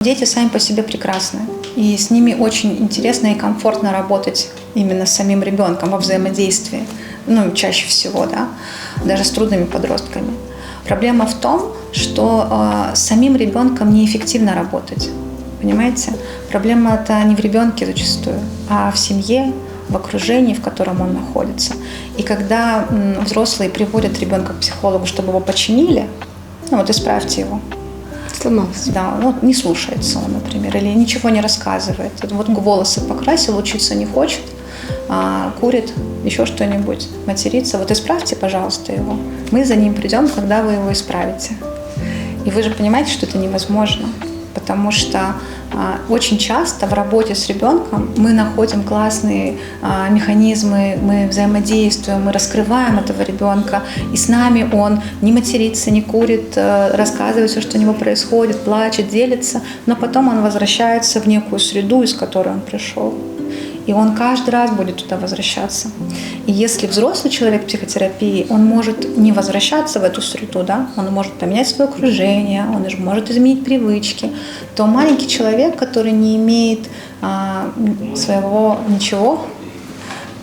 Дети сами по себе прекрасны, и с ними очень интересно и комфортно работать именно с самим ребенком во взаимодействии, чаще всего, да, даже с трудными подростками. Проблема в том, что с самим ребенком неэффективно работать, понимаете? Проблема-то не в ребенке зачастую, а в семье, в окружении, в котором он находится. И когда взрослые приводят ребенка к психологу, чтобы его починили, исправьте его. Сломался. Да, не слушается он, например, или ничего не рассказывает. Волосы покрасил, учиться не хочет, курит, еще что-нибудь, матерится. Исправьте, пожалуйста, его. Мы за ним придем, когда вы его исправите. И вы же понимаете, что это невозможно, потому что очень часто в работе с ребенком мы находим классные механизмы, мы взаимодействуем, мы раскрываем этого ребенка, и с нами он не матерится, не курит, рассказывает все, что у него происходит, плачет, делится, но потом он возвращается в некую среду, из которой он пришел. И он каждый раз будет туда возвращаться. И если взрослый человек в психотерапии, он может не возвращаться в эту среду, да, он может поменять свое окружение, он может изменить привычки, то маленький человек, который не имеет своего ничего,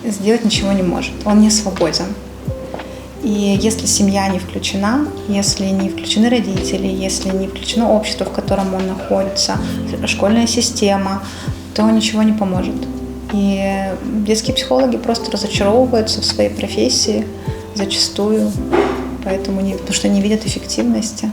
сделать ничего не может. Он не свободен. И если семья не включена, если не включены родители, если не включено общество, в котором он находится, школьная система, то ничего не поможет. И детские психологи просто разочаровываются в своей профессии зачастую, потому что не видят эффективности.